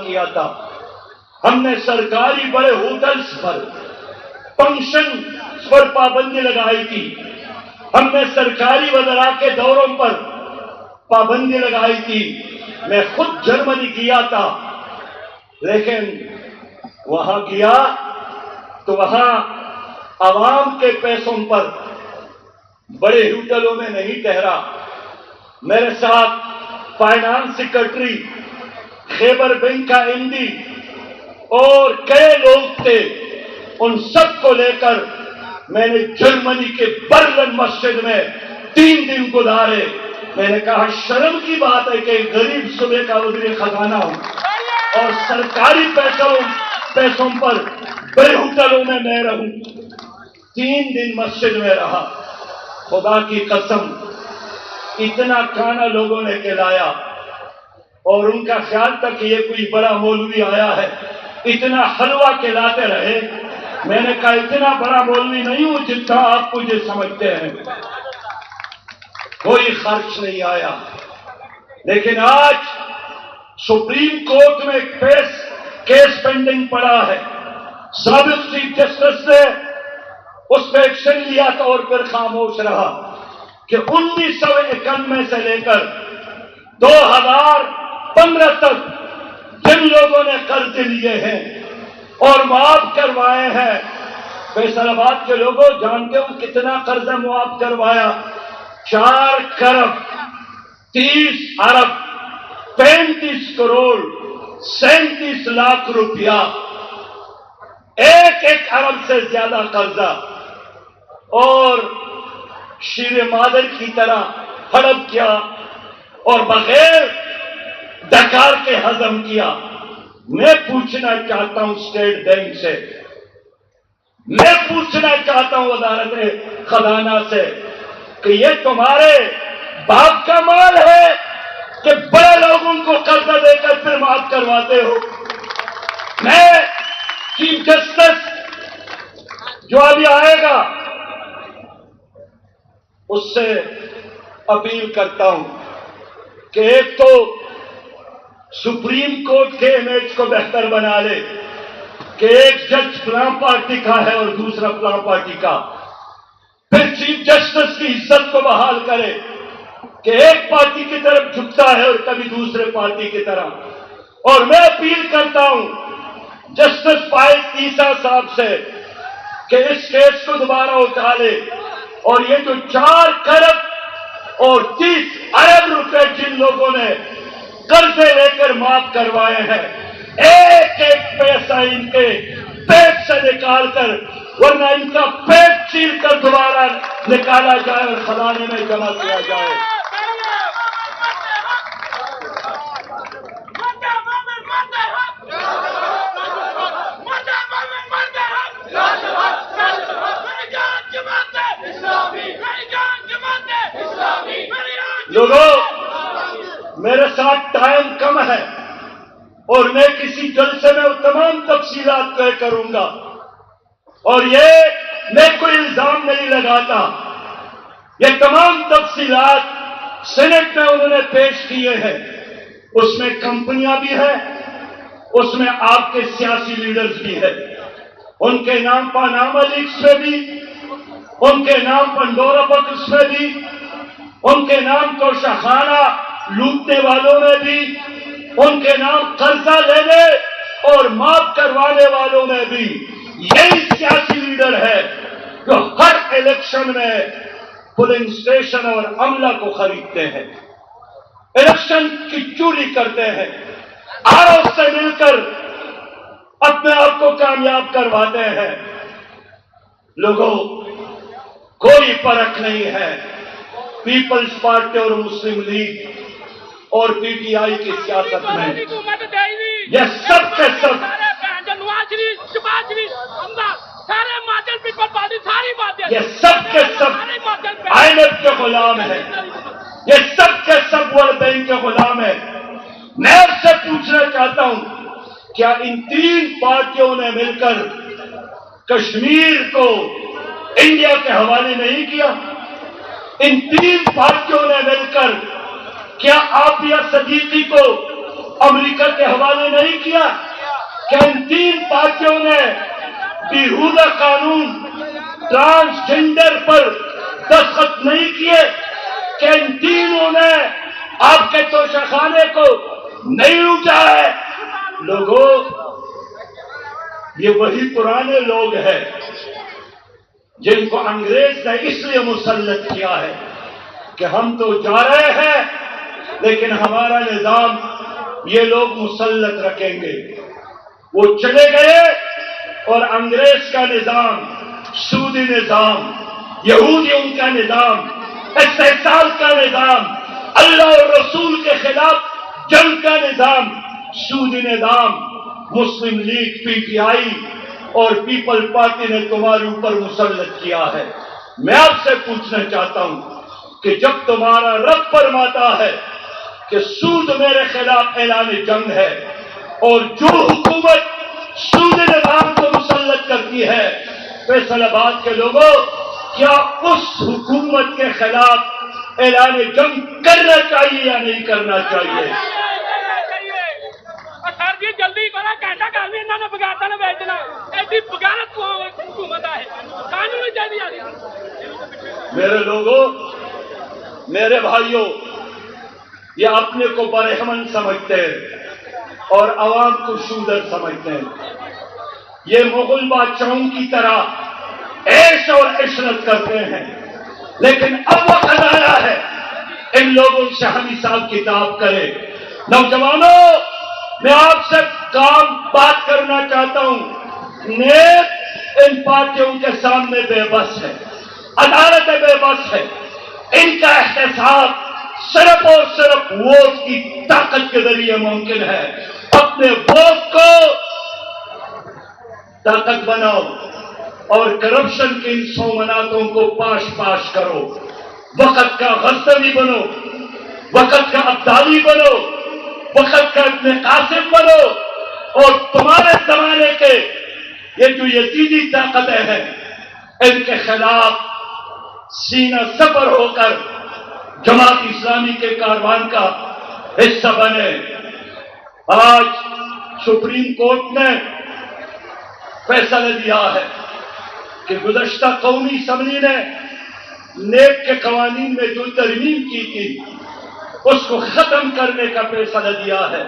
کیا تھا. ہم نے سرکاری بڑے ہوٹلز پر فنکشن پر پابندی لگائی تھی. ہم نے سرکاری وزراء کے دوروں پر پابندی لگائی تھی. میں خود جرمنی گیا تھا، لیکن وہاں گیا تو وہاں عوام کے پیسوں پر بڑے ہوٹلوں میں نہیں ٹھہرا. میرے ساتھ فائنانس سیکرٹری، خیبر بینک کا MD اور کئی لوگ تھے. ان سب کو لے کر میں نے جرمنی کے برلن مسجد میں 3 دن گزارے. میں نے کہا شرم کی بات ہے کہ غریب صوبے کا وزیر خزانہ ہوں اور سرکاری پیسوں پر بڑے ہوٹلوں میں رہوں. 3 دن مسجد میں رہا. خدا کی قسم اتنا کھانا لوگوں نے کھلایا اور ان کا خیال تھا کہ یہ کوئی بڑا مولوی آیا ہے. اتنا حلوہ کھلاتے رہے. میں نے کہا اتنا بڑا مولوی نہیں ہوں جتنا آپ مجھے سمجھتے ہیں. کوئی خرچ نہیں آیا. لیکن آج سپریم کورٹ میں کیس پینڈنگ پڑا ہے. سابق چیف جسٹس نے اس پہ ایکشن لیا تھا اور پھر خاموش رہا کہ 1991 سے لے کر 2015 تک جن لوگوں نے قرض لیے ہیں اور معاف کروائے ہیں. فیصل آباد کے لوگوں جانتے ہو کتنا قرض معاف کروایا؟ 4 کروڑ 30 ارب 35 کروڑ 37 لاکھ روپیہ. 1 ارب سے زیادہ قرضہ اور شیر مادر کی طرح ہڑپ کیا اور بغیر ڈکار کے ہضم کیا. میں پوچھنا چاہتا ہوں اسٹیٹ بینک سے، میں پوچھنا چاہتا ہوں وزارت خزانہ سے کہ یہ تمہارے باپ کا مال ہے کہ بڑے لوگوں کو قرضہ دے کر پھر معاف کرواتے ہو؟ میں چیف جسٹس جو ابھی آئے گا اس سے اپیل کرتا ہوں کہ ایک تو سپریم کورٹ کے امیج کو بہتر بنا لے کہ ایک جج فلاں پارٹی کا ہے اور دوسرا فلاں پارٹی کا. پھر چیف جسٹس کی عزت کو بحال کرے کہ ایک پارٹی کی طرف جھکتا ہے اور کبھی دوسرے پارٹی کی طرف. اور میں اپیل کرتا ہوں جسٹس فائز عیسیٰ صاحب سے کہ اس کیس کو دوبارہ اٹھا لے اور یہ جو 4 کروڑ اور 30 ارب روپے جن لوگوں نے قرضے لے کر معاف کروائے ہیں، ایک پیسہ ان کے پیٹ سے نکال کر، ورنہ ان کا پیٹ چیر کر دوبارہ نکالا جائے اور خزانے میں جمع کیا جائے. لوگوں میرے ساتھ ٹائم کم ہے اور میں کسی جلسے میں وہ تمام تفصیلات طے کروں گا. اور یہ میں کوئی الزام نہیں لگاتا، یہ تمام تفصیلات سینٹ میں انہوں نے پیش کیے ہیں. اس میں کمپنیاں بھی ہیں، اس میں آپ کے سیاسی لیڈرز بھی ہیں. ان کے نام پاناما لیکس میں بھی، ان کے نام پنڈورا بکس میں بھی، ان کے نام توشخانہ لوٹنے والوں میں بھی، ان کے نام قرضہ لینے اور معاف کروانے والوں میں بھی. یہی سیاسی لیڈر ہے جو ہر الیکشن میں پولنگ اسٹیشن اور عملہ کو خریدتے ہیں، الیکشن کی چوری کرتے ہیں، آرو سے مل کر اپنے آپ کو کامیاب کرواتے ہیں. لوگوں کوئی فرق نہیں ہے پیپلز پارٹی اور مسلم لیگ اور PTI کی سیاست میں. یہ سب کے سب یہ سب کے سب IMF کے غلام ہیں، یہ سب کے سب ورلڈ بینک کے غلام ہیں. میں آپ سے پوچھنا چاہتا ہوں کیا ان 3 پارٹیوں نے مل کر کشمیر کو انڈیا کے حوالے نہیں کیا؟ ان 3 پارٹیوں نے مل کر کیا عافیہ صدیقی کو امریکہ کے حوالے نہیں کیا؟ کیا ان تین پارٹیوں نے بیہودہ قانون ٹرانسجنڈر پر دستخط نہیں کیے؟ کہ ان تینوں نے آپ کے توشہ خانے کو نہیں لوٹا ہے؟ لوگوں، یہ وہی پرانے لوگ ہیں جن کو انگریز نے اس لیے مسلط کیا ہے کہ ہم تو جا رہے ہیں لیکن ہمارا نظام یہ لوگ مسلط رکھیں گے۔ وہ چلے گئے اور انگریز کا نظام، سودی نظام، یہودیوں کا نظام، استحصال کا نظام، اللہ اور رسول کے خلاف جنگ کا نظام، سودی نظام مسلم لیگ، پی ٹی آئی اور پیپل پارٹی نے تمہارے اوپر مسلط کیا ہے۔ میں آپ سے پوچھنا چاہتا ہوں کہ جب تمہارا رب فرماتا ہے کہ سود میرے خلاف اعلان جنگ ہے، اور جو حکومت سود نظام کو مسلط کرتی ہے، فیصل آباد کے لوگوں، کیا اس حکومت کے خلاف اعلان جنگ کرنا چاہیے یا نہیں کرنا چاہیے؟ سر جی جلدی کرا، گھنٹہ گھر بھی انہوں نے بغیرتا نے بیچنا، ایسی بغیرت حکومت ہے، قانون چاہیے آ رہی۔ میرے لوگوں، میرے بھائیوں، یہ اپنے کو برہمن سمجھتے ہیں اور عوام کو شودر سمجھتے ہیں۔ یہ مغل بادشاہوں کی طرح عیش اور عشرت کرتے ہیں، لیکن اب وقت آیا ہے ان لوگوں سے ہم حساب کتاب کریں۔ نوجوانوں، میں آپ سے بات کرنا چاہتا ہوں۔ نیب ان پارٹیوں کے سامنے بے بس ہے، عدالت بے بس ہے۔ ان کا احتساب صرف اور صرف ووٹ کی طاقت کے ذریعے ممکن ہے۔ اپنے ووٹ کو طاقت بناؤ اور کرپشن کی ان سومناتوں کو پاش کرو۔ وقت کا غزنوی بنو، وقت کا عبدالی بنو، وقت کا ابن قاسم بنو، اور تمہارے زمانے کے یہ جو یزیدی طاقتیں ہیں ان کے خلاف سینہ سپر ہو کر جماعت اسلامی کے کاروان کا حصہ بنے۔ آج سپریم کورٹ نے فیصلہ دیا ہے کہ گزشتہ قومی اسمبلی نے نیب کے قوانین میں جو ترمیم کی تھی اس کو ختم کرنے کا فیصلہ دیا ہے۔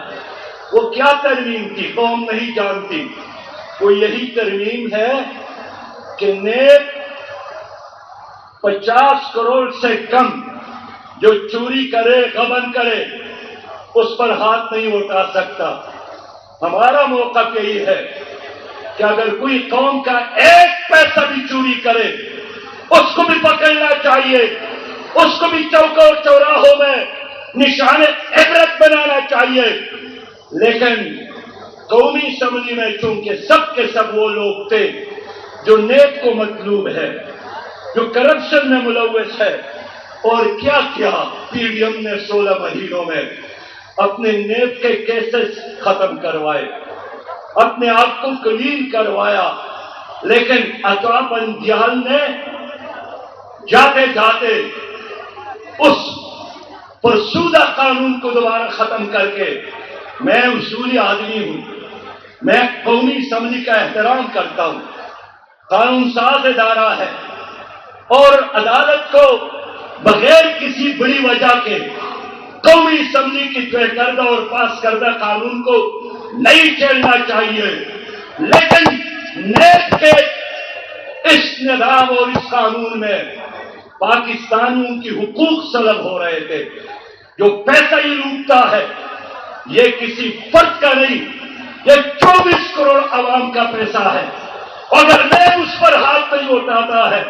وہ کیا ترمیم تھی قوم نہیں جانتی۔ وہ یہی ترمیم ہے کہ نیب 50 کروڑ سے کم جو چوری کرے، غبن کرے، اس پر ہاتھ نہیں اٹھا سکتا۔ ہمارا موقف یہی ہے کہ اگر کوئی قوم کا ایک پیسہ بھی چوری کرے اس کو بھی پکڑنا چاہیے، اس کو بھی چوک اور چوراہوں میں نشان عبرت بنانا چاہیے۔ لیکن قومی اسمبلی میں چونکہ سب کے سب وہ لوگ تھے جو نیب کو مطلوب ہے، جو کرپشن میں ملوث ہے، اور کیا کیا پی ڈی ایم نے 16 مہینوں میں اپنے نیب کے کیسز ختم کروائے، اپنے آپ کو کلین کروایا۔ لیکن عطا بندیال نے جاتے جاتے اس فرسودہ قانون کو دوبارہ ختم کر کے، میں اصولی آدمی ہوں، میں قومی اسمبلی کا احترام کرتا ہوں، قانون ساز ادارہ ہے، اور عدالت کو بغیر کسی بڑی وجہ کے قومی اسمبلی کی طے کردہ اور پاس کردہ قانون کو نہیں چلنا چاہیے۔ لیکن نیب کے اس نظام اور اس قانون میں پاکستانیوں کی حقوق سلب ہو رہے تھے۔ جو پیسہ ہی لوٹتا ہے یہ کسی فرد کا نہیں، یہ 24 کروڑ عوام کا پیسہ ہے۔ اگر نیب اس پر ہاتھ نہیں اٹھاتا ہے،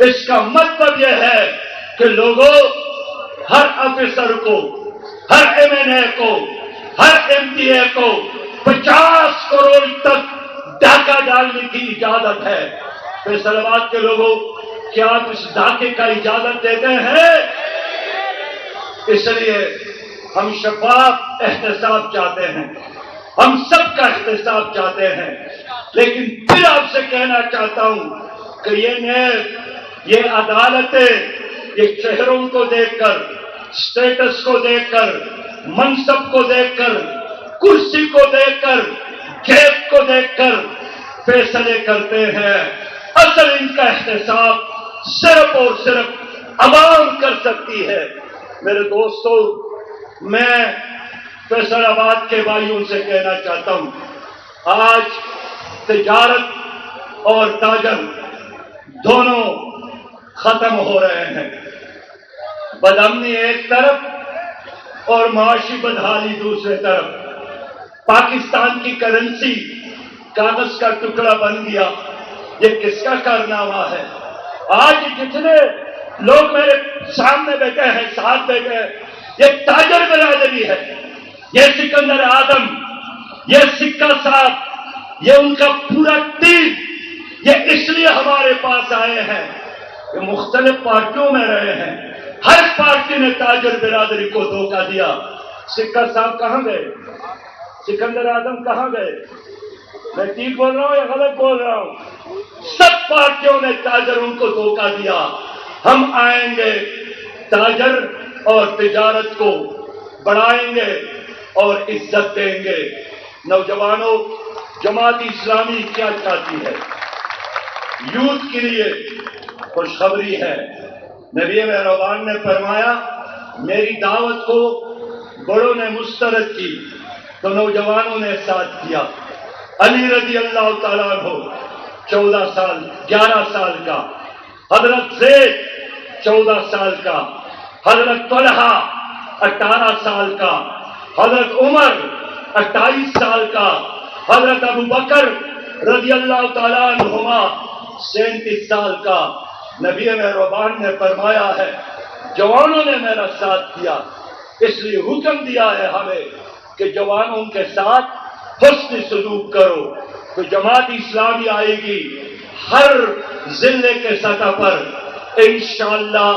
اس کا مطلب یہ ہے کہ لوگوں، ہر آفیسر کو، ہر ایم این اے کو، ہر ایم پی اے کو 50 کروڑ تک ڈاکہ ڈالنے کی اجازت ہے۔ فیصل آباد کے لوگوں، کیا آپ اس ڈاکے کا اجازت دیتے ہیں؟ اس لیے ہم شفاف احتساب چاہتے ہیں، ہم سب کا احتساب چاہتے ہیں، لیکن پھر آپ سے کہنا چاہتا ہوں کہ یہ نیب، یہ عدالتیں، یہ چہروں کو دیکھ کر، اسٹیٹس کو دیکھ کر، منصب کو دیکھ کر کرسی کو دیکھ کر جیب کو دیکھ کر فیصلے کرتے ہیں. اصل ان کا احتساب صرف اور صرف عوام کر سکتی ہے. میرے دوستو، میں فیصل آباد کے بھائیوں سے کہنا چاہتا ہوں، آج تجارت اور تاجر دونوں ختم ہو رہے ہیں. بدامنی ایک طرف اور معاشی بدحالی دوسرے طرف. پاکستان کی کرنسی کاغذ کا ٹکڑا بن گیا. یہ کس کا کارنامہ ہے؟ آج جتنے لوگ میرے سامنے بیٹھے ہیں، ساتھ بیٹھے ہیں، یہ تاجر برادری ہے. یہ سکندر اعظم، یہ سکہ صاحب، یہ ان کا پورا ٹیم، یہ اس لیے ہمارے پاس آئے ہیں کہ مختلف پارٹیوں میں رہے ہیں. ہر پارٹی نے تاجر برادری کو دھوکہ دیا. سکہ صاحب کہاں گئے؟ سکندر اعظم کہاں گئے؟ میں ٹھیک بول رہا ہوں یا غلط بول رہا ہوں؟ سب پارٹیوں نے تاجروں کو دھوکہ دیا. ہم آئیں گے، تاجر اور تجارت کو بڑھائیں گے اور عزت دیں گے. نوجوانوں، جماعت اسلامی کیا چاہتی ہے؟ یوتھ کے لیے خوشخبری ہے. نبی مہربان نے فرمایا، میری دعوت کو بڑوں نے مسترد کی تو نوجوانوں نے ساتھ کیا. علی رضی اللہ تعالیٰ عنہ 14 سال 11 سال کا، حضرت زید 14 سال کا، حضرت طلحہ 18 سال کا، حضرت عمر 28 سال کا، حضرت ابو بکر رضی اللہ تعالیٰ عنہما 37 سال کا. نبی مہربان نے فرمایا ہے، جوانوں نے میرا ساتھ کیا، اس لیے حکم دیا ہے ہمیں کہ جوانوں کے ساتھ حسن سلوک کرو. تو جماعت اسلامی آئے گی ہر ضلع کے سطح پر. انشاءاللہ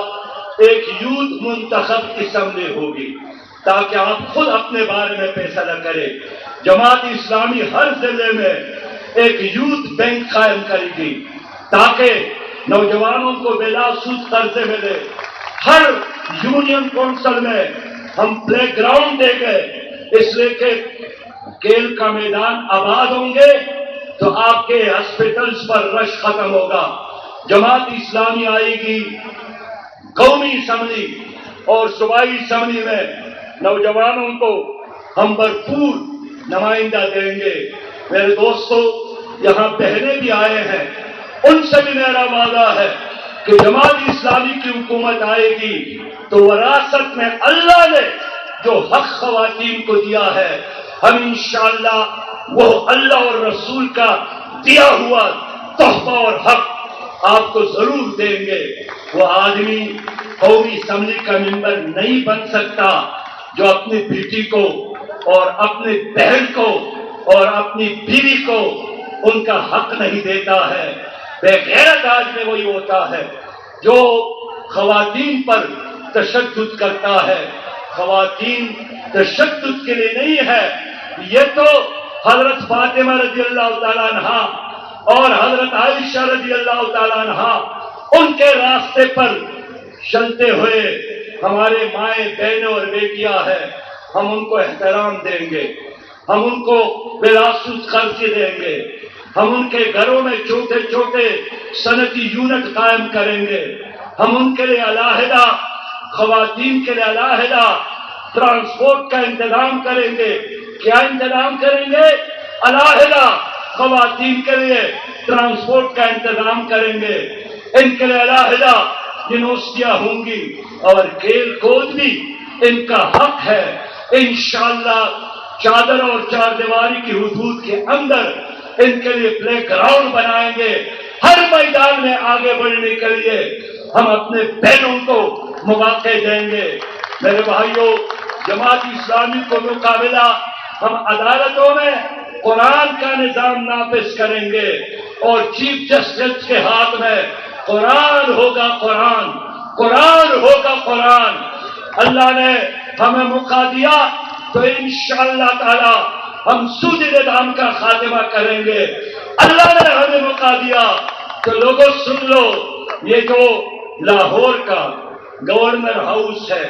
ایک یوتھ منتخب اسمبلی ہوگی تاکہ آپ خود اپنے بارے میں فیصلہ کریں. جماعت اسلامی ہر ضلع میں ایک یوتھ بینک قائم کرے گی تاکہ نوجوانوں کو بلا سود قرضے ملے. ہر یونین کونسل میں ہم پلے گراؤنڈ دیں گے، اس لیے کہ کھیل کا میدان آباد ہوں گے تو آپ کے ہاسپٹلز پر رش ختم ہوگا. جماعت اسلامی آئے گی قومی اسمبلی اور صوبائی اسمبلی میں نوجوانوں کو ہم بھرپور نمائندہ دیں گے. میرے دوستو، یہاں بہنیں بھی آئے ہیں، ان سے بھی میرا وعدہ ہے کہ جماعت اسلامی کی حکومت آئے گی تو وراثت میں اللہ نے جو حق خواتین کو دیا ہے، ہم انشاءاللہ وہ اللہ اور رسول کا دیا ہوا تحفہ اور حق آپ کو ضرور دیں گے. وہ آدمی قومی اسمبلی کا ممبر نہیں بن سکتا جو اپنی بیٹی کو اور اپنی بہن کو اور اپنی بیوی کو ان کا حق نہیں دیتا ہے. بے غیرت آدمی وہی ہوتا ہے جو خواتین پر تشدد کرتا ہے. خواتین تشدد کے لیے نہیں ہے. یہ تو حضرت فاطمہ رضی اللہ تعالیٰ عنہا اور حضرت عائشہ رضی اللہ تعالیٰ عنہا ان کے راستے پر چلتے ہوئے ہمارے مائیں بہنیں اور بیٹیاں ہیں. ہم ان کو احترام دیں گے، ہم ان کو بلا سود قرض دیں گے، ہم ان کے گھروں میں چھوٹے چھوٹے صنعتی یونٹ قائم کریں گے. ہم ان کے لیے علیحدہ، خواتین کے لیے علیحدہ ٹرانسپورٹ کا انتظام کریں گے. کیا انتظام کریں گے؟ علیحدہ خواتین کے لیے ٹرانسپورٹ کا انتظام کریں گے. ان کے لیے علیحدہ یونیورسٹیاں ہوں گی اور کھیل کود بھی ان کا حق ہے. انشاءاللہ چادر اور چار دیواری کی حدود کے اندر ان کے لیے پلے گراؤنڈ بنائیں گے. ہر میدان میں آگے بڑھنے کے لیے ہم اپنے بہنوں کو مواقع دیں گے. میرے بھائیوں، جماعت اسلامی کو مقابلہ ہم عدالتوں میں قرآن کا نظام نافذ کریں گے اور چیف جسٹس کے ہاتھ میں قرآن ہوگا. قرآن ہوگا. قرآن. اللہ نے ہمیں موقع دیا تو انشاءاللہ تعالی ہم سودی نظام کا خاتمہ کریں گے. اللہ نے ہمیں موقع دیا تو لوگوں سن لو، یہ جو لاہور کا گورنر ہاؤس ہے،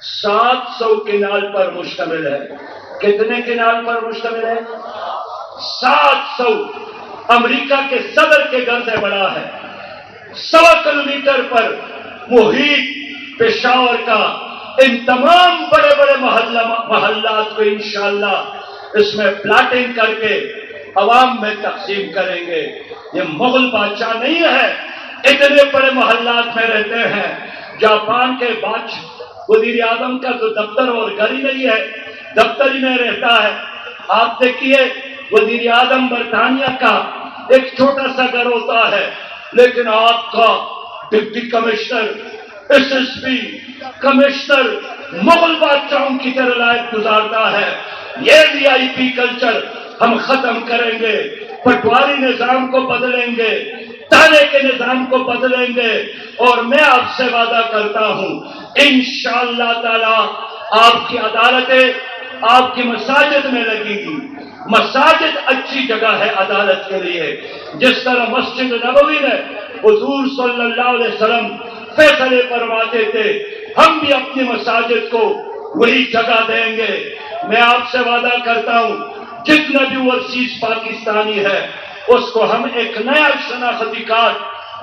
700 کنال پر مشتمل ہے. کتنے کنال پر مشتمل ہے؟ 700. امریکہ کے صدر کے گھر سے بڑا ہے. 100 کلومیٹر پر محیط پشاور کا. ان تمام بڑے بڑے محلات کو انشاءاللہ اس میں پلاٹنگ کر کے عوام میں تقسیم کریں گے. یہ مغل بادشاہ نہیں ہے، اتنے بڑے محلات میں رہتے ہیں. جاپان کے وزیر اعظم کا تو دفتر اور گھر ہی نہیں ہے، دفتر ہی میں رہتا ہے. آپ دیکھیے وزیر اعظم برطانیہ کا ایک چھوٹا سا گھر ہوتا ہے، لیکن آپ کا deputy commissioner, S S P, commissioner Mughal بادشاہوں کی طرح لائف گزارتا ہے. یہ وی آئی پی کلچر ہم ختم کریں گے، پٹواری نظام کو بدلیں گے، تانے کے نظام کو بدلیں گے. اور میں آپ سے وعدہ کرتا ہوں انشاءاللہ تعالی آپ کی عدالتیں آپ کی مساجد میں لگیں گی. مساجد اچھی جگہ ہے عدالت کے لیے. جس طرح مسجد نبوی میں حضور صلی اللہ علیہ وسلم فیصلے فرماتے تھے، ہم بھی اپنی مساجد کو وہی جگہ دیں گے. میں آپ سے وعدہ کرتا ہوں جتنا بھی اوورسیز پاکستانی ہے اس کو ہم ایک نیا شناختی کارڈ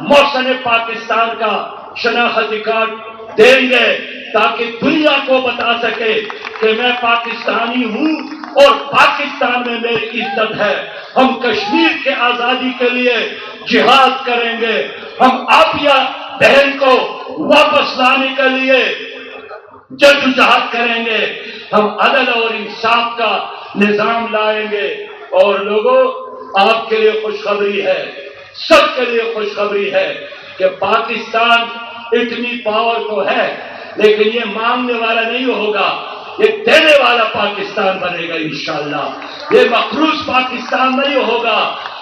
محسن پاکستان کا شناختی کارڈ دیں گے تاکہ دنیا کو بتا سکے کہ میں پاکستانی ہوں اور پاکستان میں میری عزت ہے. ہم کشمیر کے آزادی کے لیے جہاد کریں گے. ہم آپیا بہن کو واپس لانے کے لیے جدوجہد کریں گے. ہم عدل اور انصاف کا نظام لائیں گے. اور لوگوں آپ کے لیے خوشخبری ہے، سب کے لیے خوشخبری ہے کہ پاکستان اتنی پاور تو ہے لیکن یہ مانگنے والا نہیں ہوگا، یہ دینے والا پاکستان بنے گا انشاءاللہ. یہ مقروض پاکستان نہیں ہوگا،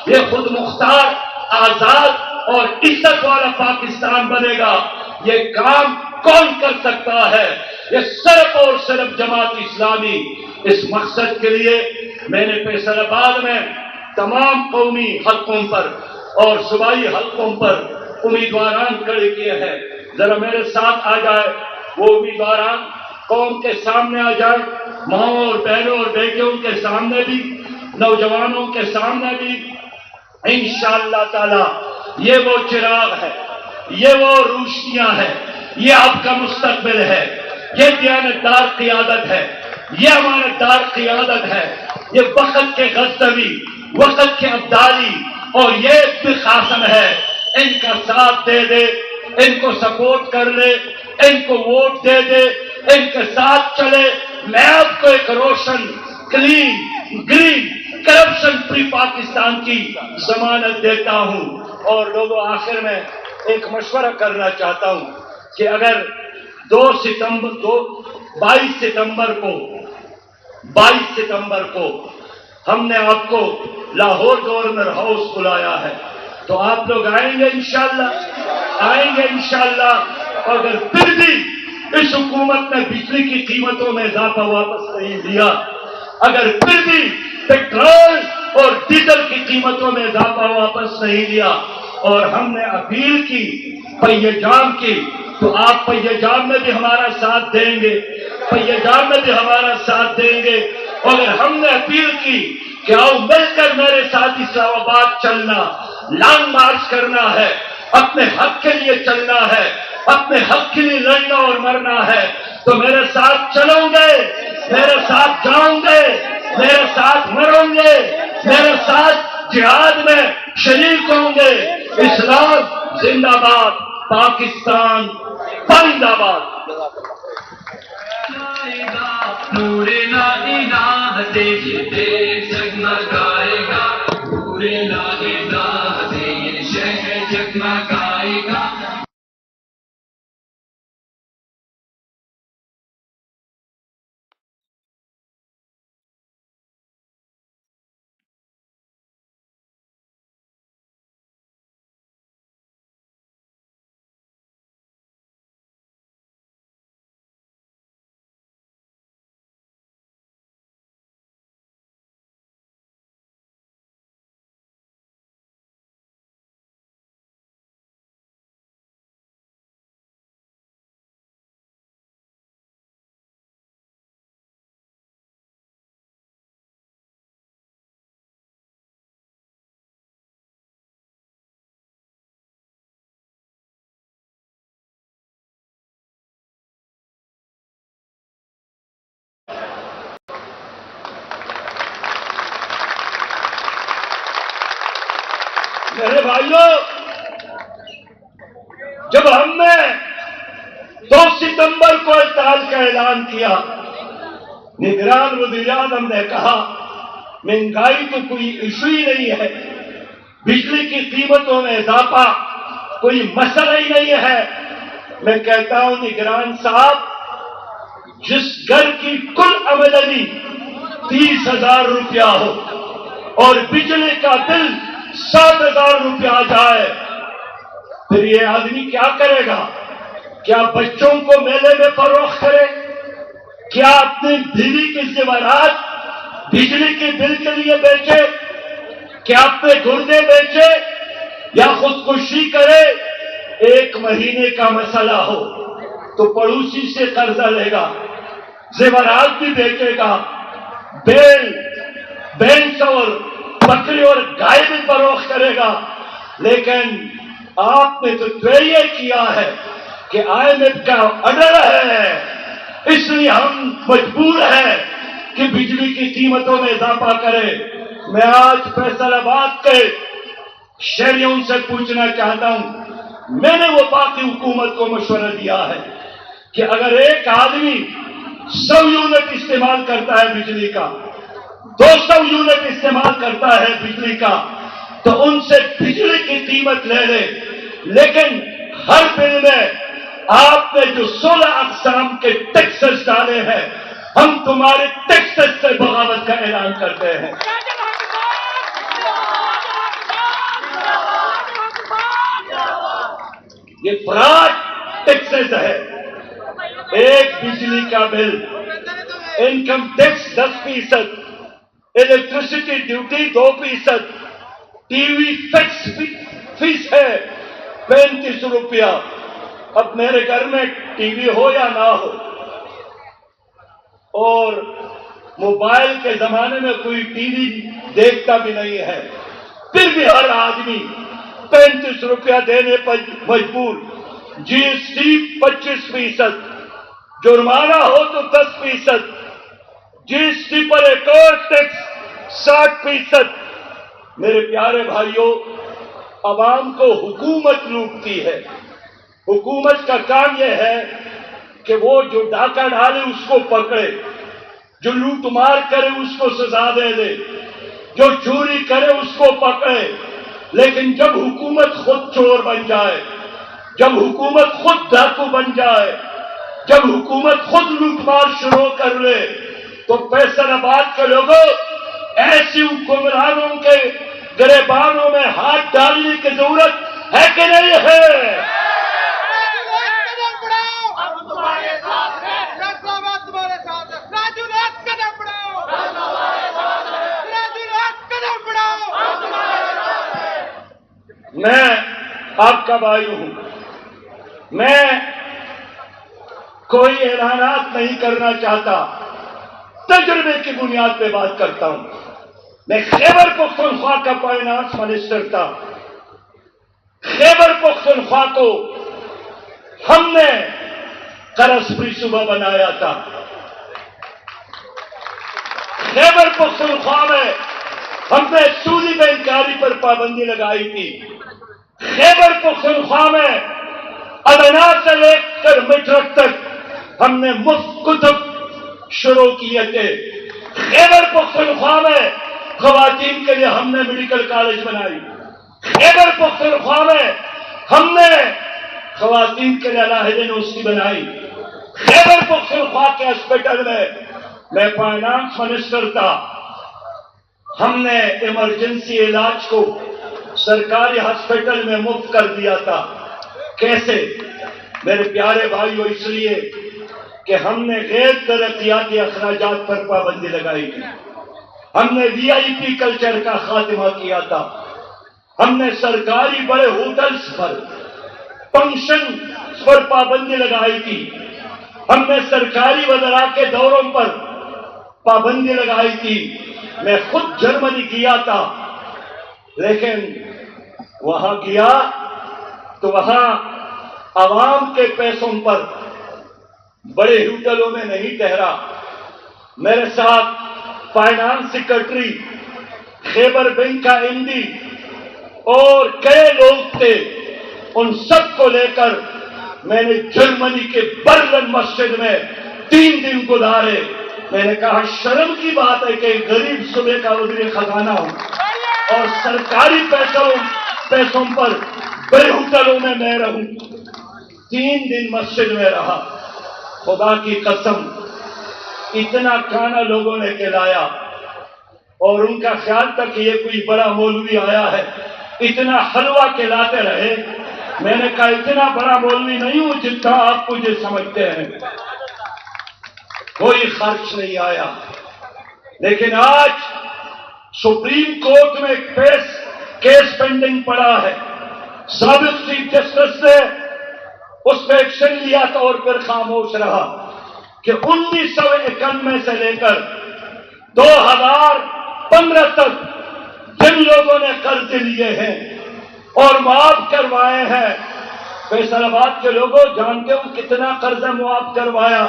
یہ خود مختار، آزاد اور عزت والا پاکستان بنے گا. یہ کام کون کر سکتا ہے؟ یہ صرف اور صرف جماعت اسلامی. اس مقصد کے لیے میں نے فیصل آباد میں تمام قومی حلقوں پر اور صوبائی حلقوں پر امیدواران کھڑے کیے ہیں. ذرا میرے ساتھ آ جائے وہ امیدواران، قوم کے سامنے آ جائے، ماؤں اور بہنوں اور بیٹیوں کے سامنے بھی، نوجوانوں کے سامنے بھی. انشاءاللہ تعالی یہ وہ چراغ ہے، یہ وہ روشنیاں ہیں، یہ آپ کا مستقبل ہے. یہ دیانتدار قیادت ہے، یہ امانتدار قیادت ہے. یہ وقت کے غزنوی، وقت کے ابدالی اور یہ بھی قاسم ہے. ان کا ساتھ دے دے، ان کو سپورٹ کر لے، ان کو ووٹ دے دے، ان کے ساتھ چلے. میں آپ کو ایک روشن، clean, green, corruption free Pakistan کی ضمانت دیتا ہوں. اور لوگوں آخر میں ایک مشورہ کرنا چاہتا ہوں کہ اگر 22 ستمبر کو ہم نے آپ کو لاہور گورنر ہاؤس بلایا ہے تو آپ لوگ آئیں گے انشاءاللہ؟ آئیں گے انشاءاللہ. اگر پھر بھی اس حکومت نے بجلی کی قیمتوں میں اضافہ واپس نہیں دیا، اگر پھر بھی پیٹرول اور ڈیزل کی قیمتوں میں اضافہ واپس نہیں دیا اور ہم نے اپیل کی پہیے جام کی تو آپ پہیے جام میں بھی ہمارا ساتھ دیں گے، پہیے جام میں بھی ہمارا ساتھ دیں گے. اگر ہم نے اپیل کی کہ آؤ مل کر میرے ساتھ اسلام آباد چلنا، لانگ مارچ کرنا ہے، اپنے حق کے لیے چلنا ہے، اپنے حق کے لیے لڑنا اور مرنا ہے، تو میرے ساتھ چلو گے، میرے ساتھ جاؤں گے، میرے ساتھ مروں گے، میرے ساتھ جہاد میں شریک ہوں گے. اسلام زندہ باد، پاکستان زندہ باد. نور لا الہ سے یہ دیش جگمگائے گا، نور لا الہ سے یہ شہر جگمگائے گا. میرے بھائیوں، جب ہم نے 2 ستمبر کو ہڑتال کا اعلان کیا، نگران وزیر اعظم نے کہا مہنگائی تو کوئی ایشو ہی نہیں ہے، بجلی کی قیمتوں میں اضافہ کوئی مسئلہ ہی نہیں ہے۔ میں کہتا ہوں نگران صاحب، جس گھر کی کل آمدنی 30,000 روپیہ ہو اور بجلی کا بل 60,000 روپیہ آ جائے، پھر یہ آدمی کیا کرے گا؟ کیا بچوں کو میلے میں فروخت کرے؟ کیا اپنی بیوی کے زیورات بجلی کے بل کے لیے بیچے؟ کیا اپنے گردے بیچے یا خودکشی کرے؟ 1 مہینے کا مسئلہ ہو تو پڑوسی سے قرضہ لے گا، زیورات بھی بیچے گا، بیل، بینس اور بکری اور گائے بھی فروخت کرے گا۔ لیکن آپ نے تو یہ کیا ہے کہ IMF کا آرڈر ہے، اس لیے ہم مجبور ہیں کہ بجلی کی قیمتوں میں اضافہ کریں۔ میں آج فیصل آباد کے شہریوں سے پوچھنا چاہتا ہوں، میں نے وہ باقی حکومت کو مشورہ دیا ہے کہ اگر ایک آدمی 100 یونٹ استعمال کرتا ہے بجلی کا، 200 یونٹ استعمال کرتا ہے بجلی کا، تو ان سے بجلی کی قیمت لے لے، لیکن ہر بل میں آپ نے جو 16 اقسام کے ٹیکسز ڈالے ہیں، ہم تمہارے ٹیکسز سے بغاوت کا اعلان کرتے ہیں۔ یہ فراڈ ٹیکسز ہے۔ ایک بجلی کا bill, income tax 10%، electricity duty 2%، T V fix fees ہے 35 روپیہ۔ اب میرے گھر میں ٹی وی ہو یا نہ ہو، اور موبائل کے زمانے میں کوئی ٹی وی دیکھتا بھی نہیں ہے، پھر بھی ہر آدمی 35 روپیہ دینے پر مجبور۔ جی ایس ٹی 25%، جرمانہ ہو تو 10%، جی ایس ٹی پر ایک اور ٹیکس 60%۔ میرے پیارے بھائیوں، عوام کو حکومت لوٹتی ہے۔ حکومت کا کام یہ ہے کہ وہ جو ڈاکہ ڈالے اس کو پکڑے، جو لوٹ مار کرے اس کو سزا دے دے، جو چوری کرے اس کو پکڑے۔ لیکن جب حکومت خود چور بن جائے، جب حکومت خود ڈاکو بن جائے، جب حکومت خود لوٹ مار شروع کر لے، تو فیصل آباد کے لوگوں ایسی حکمرانوں کے گریبانوں میں ہاتھ ڈالنے کی ضرورت ہے کہ نہیں ہے؟ میں آپ کا بھائی ہوں، میں کوئی اعلانات نہیں کرنا چاہتا، تجربے کی بنیاد پہ بات کرتا ہوں۔ میں خیبر پختونخوا کا فائنانس منسٹر تھا۔ خیبر پختونخوا کو ہم نے قرض فری صوبہ بنایا تھا۔ خیبر پختونخوا میں ہم نے سودی بینکاری پر پابندی لگائی تھی۔ خیبر پختونخوا میں ادنا سے لے کر میٹرک تک ہم نے مفت کتب شروع کیے تھے۔ خیبر پختونخوا میں خواتین کے لیے ہم نے میڈیکل کالج بنائی۔ خیبر پختونخوا میں ہم نے خواتین کے لیے علیحدہ یونیورسٹی بنائی۔ خیبر پختونخوا کے ہاسپٹل میں فائنانس منسٹر تھا، ہم نے ایمرجنسی علاج کو سرکاری ہاسپٹل میں مفت کر دیا تھا۔ کیسے؟ میرے پیارے بھائیو، اس لیے کہ ہم نے غیر ترقیاتی اخراجات پر پابندی لگائی تھی۔ ہم نے وی آئی پی کلچر کا خاتمہ کیا تھا۔ ہم نے سرکاری بڑے ہوٹلز پر، فنکشن پر پابندی لگائی تھی۔ ہم نے سرکاری وزراء کے دوروں پر پابندی لگائی تھی۔ میں خود جرمنی گیا تھا، لیکن وہاں گیا تو وہاں عوام کے پیسوں پر بڑے ہوٹلوں میں نہیں ٹھہرا۔ میرے ساتھ فائنانس سیکرٹری، خیبر بینک کا MD اور کئی لوگ تھے، ان سب کو لے کر میں نے جرمنی کے برلن مسجد میں 3 دن گزارے۔ میں نے کہا شرم کی بات ہے کہ غریب صوبے کا وزیر خزانہ ہوں اور سرکاری پیسوں پر بڑے ہوٹلوں میں میں رہوں۔ 3 دن مسجد میں رہا، خدا کی قسم اتنا کھانا لوگوں نے کھلایا اور ان کا خیال تھا کہ یہ کوئی بڑا مولوی آیا ہے، اتنا حلوہ کھلاتے رہے۔ میں نے کہا اتنا بڑا مولوی نہیں ہوں جتنا آپ مجھے سمجھتے ہیں۔ کوئی خرچ نہیں آیا، لیکن آج سپریم کورٹ میں کیس پینڈنگ پڑا ہے۔ سابق چیف جسٹس نے اس پہ ایکشن لیا تھا اور پھر خاموش رہا کہ 1991 سے لے کر 2015 تک جن لوگوں نے قرض لیے ہیں اور معاف کروائے ہیں، فیصل آباد کے لوگوں جانتے ہو کتنا قرض معاف کروایا؟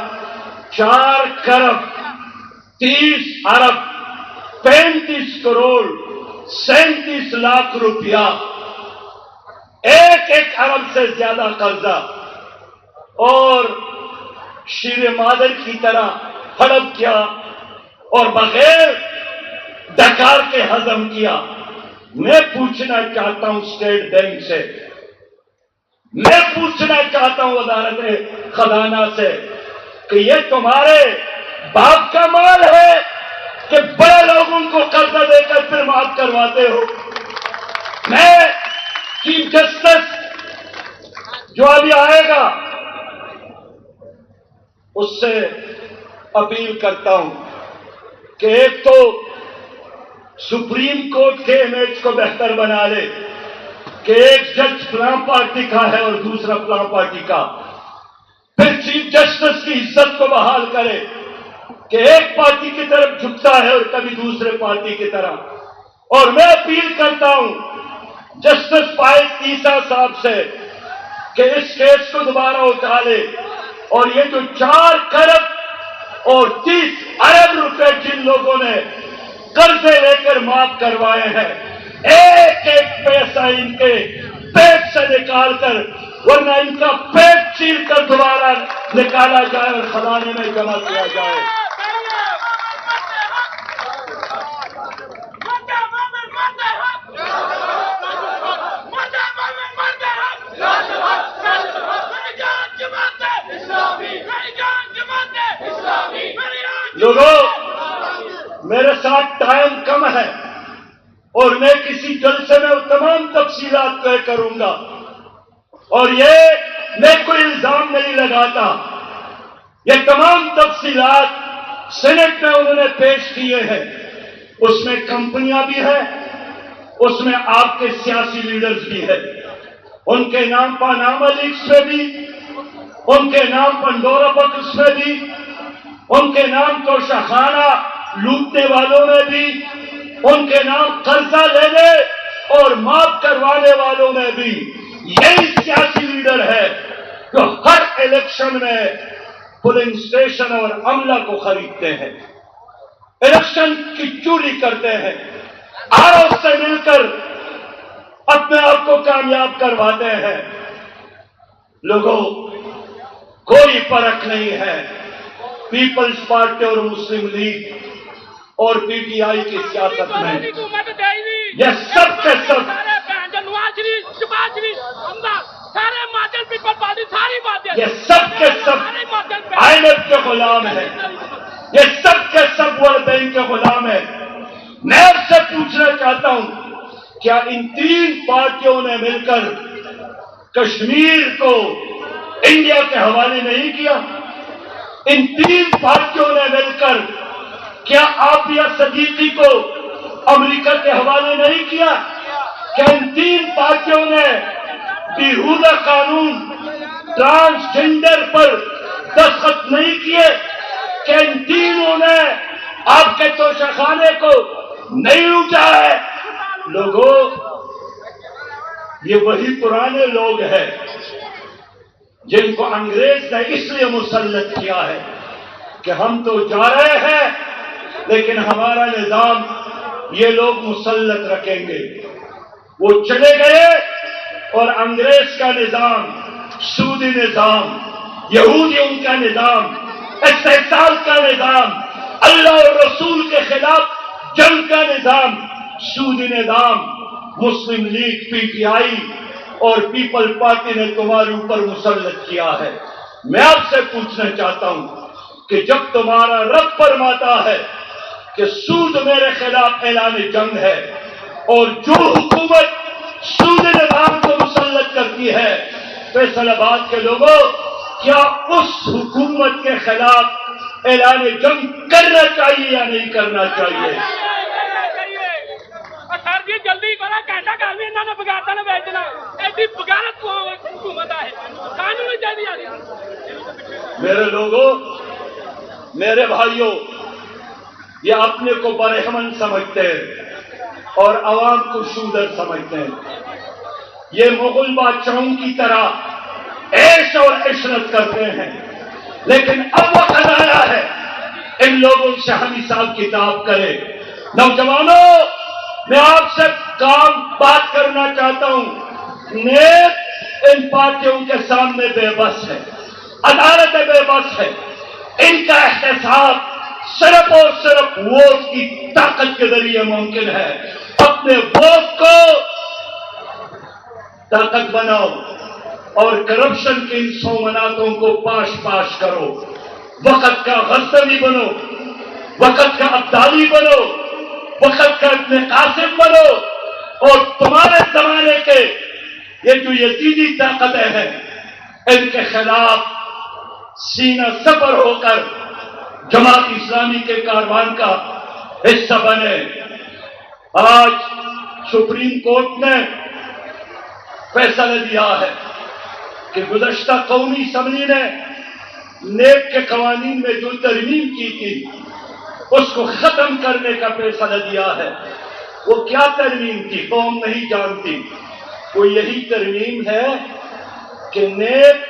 4 کروڑ 30 ارب 35 کروڑ 37 لاکھ روپیہ، 1 ارب سے زیادہ قرضہ، اور شیر مادر کی طرح ہڑپ کیا اور بغیر ڈکار کے ہضم کیا۔ میں پوچھنا چاہتا ہوں اسٹیٹ بینک سے، میں پوچھنا چاہتا ہوں وزارت خزانہ سے کہ یہ تمہارے باپ کا مال ہے کہ بڑے لوگوں کو قرضہ دے کر پھر معاف کرواتے ہو؟ میں چیف جسٹس جو ابھی آئے گا اس سے اپیل کرتا ہوں کہ ایک تو سپریم کورٹ کے امیج کو بہتر بنا لے کہ ایک جج فلاں پارٹی کا ہے اور دوسرا فلاں پارٹی کا، پھر چیف جسٹس کی عزت کو بحال کرے کہ ایک پارٹی کی طرف جھکتا ہے اور کبھی دوسرے پارٹی کی طرف۔ اور میں اپیل کرتا ہوں جسٹس فائز عیسیٰ صاحب سے کہ اس کیس کو دوبارہ اٹھا لے اور یہ جو 4 کروڑ اور 30 ارب روپے جن لوگوں نے قرضے لے کر معاف کروائے ہیں، ایک پیسہ ان کے پیٹ سے نکال کر، ورنہ ان کا پیٹ چیر کر دوبارہ نکالا جائے اور خزانے میں جمع کیا جائے۔ لوگوں میرے ساتھ ٹائم کم ہے اور میں کسی جلسے میں تمام تفصیلات طے کروں گا، اور یہ میں کوئی الزام نہیں لگاتا، یہ تمام تفصیلات سینٹ میں انہوں نے پیش کیے ہیں۔ اس میں کمپنیاں بھی ہیں، اس میں آپ کے سیاسی لیڈرز بھی ہیں، ان کے نام پاناما لیکس میں بھی، ان کے نام پنڈورا بکس میں بھی، ان کے نام توشخانہ لوٹنے والوں میں بھی، ان کے نام قرضہ لینے اور معاف کروانے والوں میں بھی۔ یہی سیاسی لیڈر ہے جو ہر الیکشن میں پولنگ اسٹیشن اور عملہ کو خریدتے ہیں، الیکشن کی چوری کرتے ہیں، آرو سے مل کر اپنے آپ کو کامیاب کرواتے ہیں۔ لوگوں کوئی فرق نہیں ہے پیپلز پارٹی اور مسلم لیگ اور پی ٹی آئی کی سیاست میں، یہ سب کے سب یہ سب کے سب آئی ایم ایف کے غلام ہیں، یہ سب کے سب ورلڈ بینک کے غلام ہیں۔ میں آپ سے پوچھنا چاہتا ہوں کیا ان 3 پارٹیوں نے مل کر کشمیر کو انڈیا کے حوالے نہیں کیا؟ ان 3 پارٹیوں نے مل کر کیا عافیہ صدیقی کو امریکہ کے حوالے نہیں کیا؟ کیا ان 3 پارٹیوں نے بیہودہ قانون ٹرانسجنڈر پر دستخط نہیں کیے؟ کہ ان تینوں نے آپ کے توشخانے کو نہیں لوٹا ہے؟ لوگوں یہ وہی پرانے لوگ ہیں جن کو انگریز نے اس لیے مسلط کیا ہے کہ ہم تو جا رہے ہیں لیکن ہمارا نظام یہ لوگ مسلط رکھیں گے۔ وہ چلے گئے اور انگریز کا نظام، سودی نظام، یہودیوں کا نظام، استحصال کا نظام، اللہ اور رسول کے خلاف جنگ کا نظام، سودی نظام مسلم لیگ پی ٹی آئی اور پیپل پارٹی نے تمہارے اوپر مسلط کیا ہے۔ میں آپ سے پوچھنا چاہتا ہوں کہ جب تمہارا رب فرماتا ہے کہ سود میرے خلاف اعلان جنگ ہے، اور جو حکومت سود نظام کو مسلط کرتی ہے، فیصل آباد کے لوگوں، کیا اس حکومت کے خلاف اعلان جنگ کرنا چاہیے یا نہیں کرنا چاہیے؟ سر جی جلدی کرا، گھنٹہ گھر بھی انہوں نے بغیرتاں نے بیچنا، ایڈی بغیرت حکومت ہے، قانون چاہیے آ میرے لوگوں، میرے بھائیوں، یہ اپنے کو برہمن سمجھتے ہیں اور عوام کو شودر سمجھتے ہیں۔ یہ مغل بادشاہوں کی طرح عیش اور عشرت کرتے ہیں، لیکن اب وقت آیا ہے ان لوگوں سے ہم حساب کتاب کریں۔ نوجوانوں، میں آپ سے بات کرنا چاہتا ہوں، نیب ان پارٹیوں کے سامنے بے بس ہے، عدالت بے بس ہے۔ ان کا احتساب صرف اور صرف ووٹ کی طاقت کے ذریعے ممکن ہے۔ اپنے ووٹ کو طاقت بناؤ اور کرپشن کے ان سومناتوں کو پاش کرو۔ وقت کا غزنوی بنو، وقت کا عبدالی بنو، وقت کا ابن قاسم بنو، اور تمہارے زمانے کے یہ جو یزیدی طاقتیں ہیں ان کے خلاف سینہ سپر ہو کر جماعت اسلامی کے کاروان کا حصہ بنے۔ آج سپریم کورٹ نے فیصلہ دیا ہے کہ گزشتہ قومی اسمبلی نے نیب کے قوانین میں جو ترمیم کی تھی اس کو ختم کرنے کا فیصلہ دیا ہے۔ وہ کیا ترمیم تھی قوم نہیں جانتی، وہ یہی ترمیم ہے کہ نیب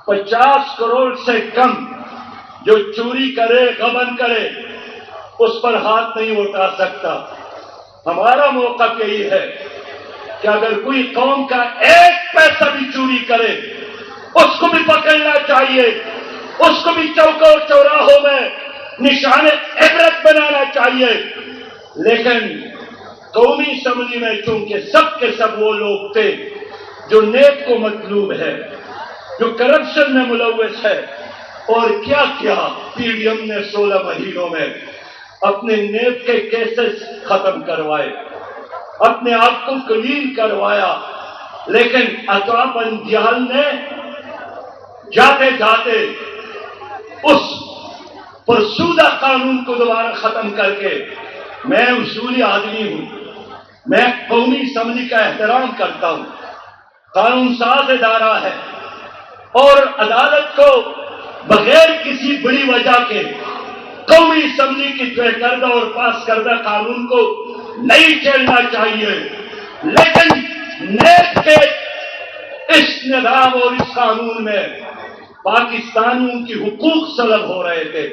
50 کروڑ سے کم جو چوری کرے، غبن کرے، اس پر ہاتھ نہیں اٹھا سکتا۔ ہمارا موقف یہی ہے کہ اگر کوئی قوم کا ایک پیسہ بھی چوری کرے اس کو بھی پکڑنا چاہیے، اس کو بھی چوکوں اور چوراہوں میں نشان عبرت بنانا چاہیے۔ لیکن قومی اسمبلی میں چونکہ سب کے سب وہ لوگ تھے جو نیب کو مطلوب ہے، جو کرپشن میں ملوث ہے، اور کیا کیا پی ڈی ایم نے 16 مہینوں میں اپنے نیب کے کیسز ختم کروائے، اپنے آپ کو کلین کروایا، لیکن عطا بندیال نے جاتے جاتے اس فرسودہ قانون کو دوبارہ ختم کر کے، میں اصولی آدمی ہوں، میں قومی اسمبلی کا احترام کرتا ہوں، قانون ساز ادارہ ہے، اور عدالت کو بغیر کسی بڑی وجہ کے قومی اسمبلی کی طے کردہ اور پاس کردہ قانون کو نہیں چلنا چاہیے۔ لیکن نیب کے اس نظام اور اس قانون میں پاکستانیوں کی حقوق سلب ہو رہے تھے۔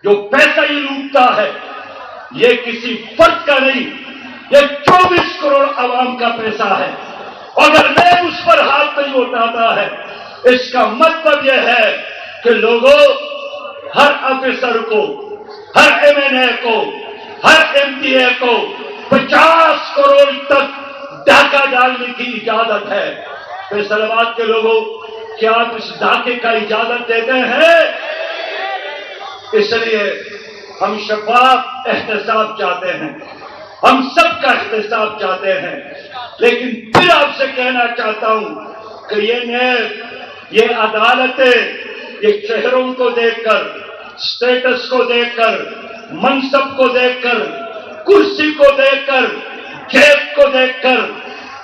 جو پیسہ ہی لوٹتا ہے یہ کسی فرد کا نہیں، یہ 24 کروڑ عوام کا پیسہ ہے، اگر نیب اس پر ہاتھ نہیں اٹھاتا ہے اس کا مطلب یہ ہے کہ لوگوں، ہر افسر کو، ہر ایم این اے کو، ہر ایم پی اے کو 50 کروڑ تک ڈاکہ ڈالنے کی اجازت ہے۔ فیصل آباد کے لوگوں، کیا آپ اس ڈاکے کا اجازت دیتے ہیں؟ اس لیے ہم شفاف احتساب چاہتے ہیں، ہم سب کا احتساب چاہتے ہیں، لیکن پھر آپ سے کہنا چاہتا ہوں کہ یہ نیب، یہ عدالتیں، یہ چہروں کو دیکھ کر، سٹیٹس کو دیکھ کر، منصب کو دیکھ کر، کرسی کو دیکھ کر، جیب کو دیکھ کر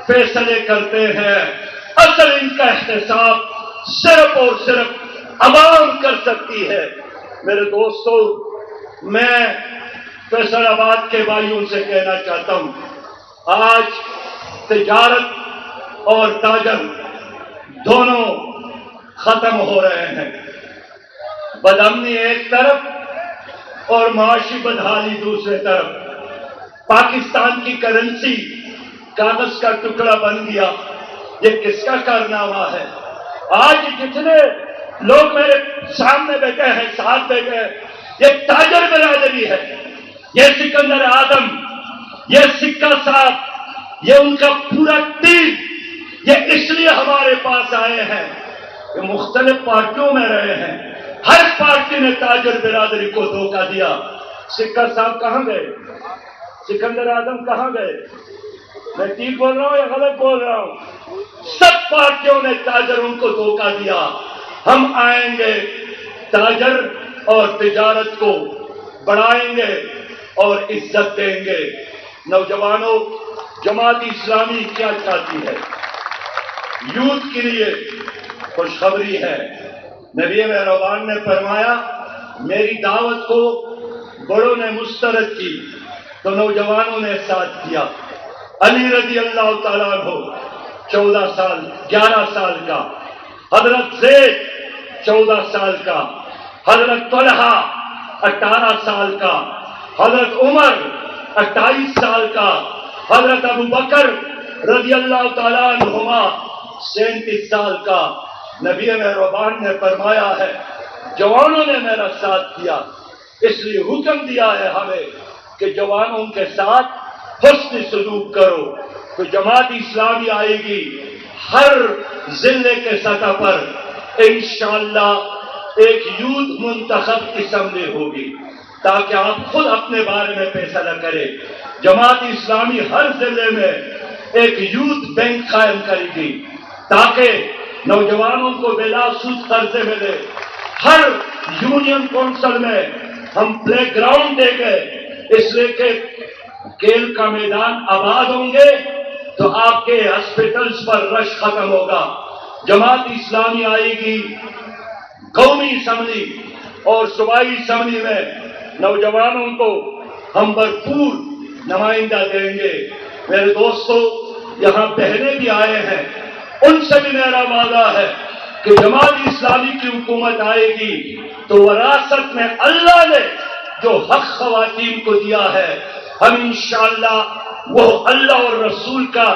فیصلے کرتے ہیں۔ اصل ان کا احتساب صرف اور صرف عوام کر سکتی ہے۔ میرے دوستو، میں فیصل آباد کے بھائیوں سے کہنا چاہتا ہوں، آج تجارت اور تاجر دونوں ختم ہو رہے ہیں، بدامنی ایک طرف اور معاشی بدحالی دوسرے طرف۔ پاکستان کی کرنسی کاغذ کا ٹکڑا بن گیا. یہ کس کا کارنامہ ہے؟ آج جتنے لوگ میرے سامنے بیٹھے ہیں، ساتھ بیٹھے ہیں، یہ تاجر برادری ہے. یہ سکندر اعظم، یہ سکہ صاحب، یہ ان کا پورا ٹیم، یہ اس لیے ہمارے پاس آئے ہیں. یہ مختلف پارٹیوں میں رہے ہیں، ہر پارٹی نے تاجر برادری کو دھوکہ دیا. سکہ صاحب کہاں گئے؟ سکندر اعظم کہاں گئے؟ میں ٹھیک بول رہا ہوں یا غلط بول رہا ہوں؟ سب پارٹیوں نے تاجروں کو دھوکہ دیا. ہم آئیں گے، تاجر اور تجارت کو بڑھائیں گے اور عزت دیں گے. نوجوانوں، جماعت اسلامی کیا چاہتی ہے؟ یوتھ کے لیے خوشخبری ہے. نبی مہربان نے فرمایا، میری دعوت کو بڑوں نے مسترد کی تو نوجوانوں نے ساتھ کیا. علی رضی اللہ تعالیٰ عنہ 14 سال 11 سال کا، حضرت زید 14 سال کا، حضرت طلحہ 18 سال کا، حضرت عمر 28 سال کا، حضرت ابو بکر رضی اللہ تعالیٰ عنہما 37 سال کا. نبی مہربان نے فرمایا ہے، جوانوں نے میرا ساتھ کیا، اس لیے حکم دیا ہے ہمیں کہ جوانوں کے ساتھ حسن سلوک کرو. تو جماعت اسلامی آئے گی ہر ضلع کے سطح پر انشاءاللہ ایک یوتھ منتخب اسمبلی ہوگی، تاکہ آپ خود اپنے بارے میں فیصلہ کریں. جماعت اسلامی ہر ضلع میں ایک یوتھ بینک قائم کرے گی تاکہ نوجوانوں کو بلا سود قرضے ملے. ہر یونین کونسل میں ہم پلے گراؤنڈ دیں گے، اس لیے کہ کھیل کا میدان آباد ہوں گے تو آپ کے ہاسپٹلز پر رش ختم ہوگا. جماعت اسلامی آئے گی قومی اسمبلی اور صوبائی اسمبلی میں نوجوانوں کو ہم بھرپور نمائندہ دیں گے. میرے دوستو، یہاں بہنیں بھی آئے ہیں، ان سے بھی میرا وعدہ ہے کہ جماعت اسلامی کی حکومت آئے گی تو وراثت میں اللہ نے جو حق خواتین کو دیا ہے، ہم انشاءاللہ وہ اللہ اور رسول کا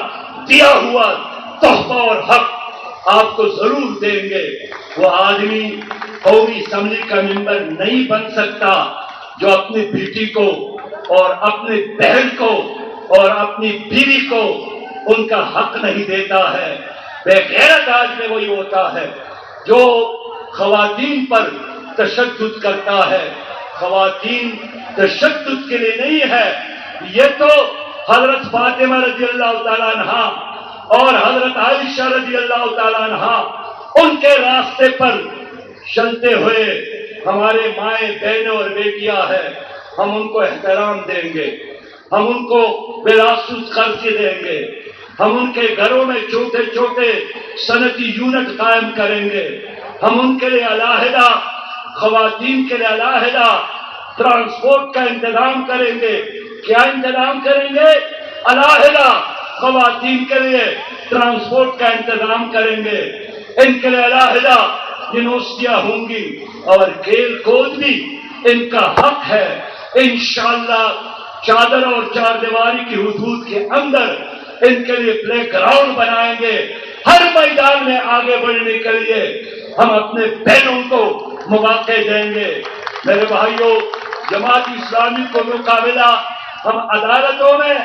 دیا ہوا تحفہ اور حق آپ کو ضرور دیں گے. وہ آدمی قومی اسمبلی کا ممبر نہیں بن سکتا جو اپنی بیٹی کو اور اپنی بہن کو اور اپنی بیوی کو ان کا حق نہیں دیتا ہے. بے غیرت آدمی وہی ہوتا ہے جو خواتین پر تشدد کرتا ہے. خواتین تشدد کے لیے نہیں ہے، یہ تو حضرت فاطمہ رضی اللہ تعالیٰ عنہا اور حضرت عائشہ رضی اللہ تعالیٰ عنہا ان کے راستے پر چلتے ہوئے ہمارے مائیں بہنیں اور بیٹیاں ہیں. ہم ان کو احترام دیں گے، ہم ان کو بلا سود قرضے دیں گے، ہم ان کے گھروں میں چھوٹے چھوٹے صنعتی یونٹ قائم کریں گے. ہم ان کے لیے علیحدہ، خواتین کے لیے علیحدہ ٹرانسپورٹ کا انتظام کریں گے. کیا انتظام کریں گے؟ علیحدہ خواتین کے لیے ٹرانسپورٹ کا انتظام کریں گے. ان کے لیے علیحدہ یونیورسٹیاں ہوں گی اور کھیل کود بھی ان کا حق ہے. انشاءاللہ چادر اور چار دیواری کی حدود کے اندر ان کے لیے پلے گراؤنڈ بنائیں گے. ہر میدان میں آگے بڑھنے کے لیے ہم اپنے بہنوں کو مواقع دیں گے. میرے بھائیوں، جماعت اسلامی کو مقابلہ ہم عدالتوں میں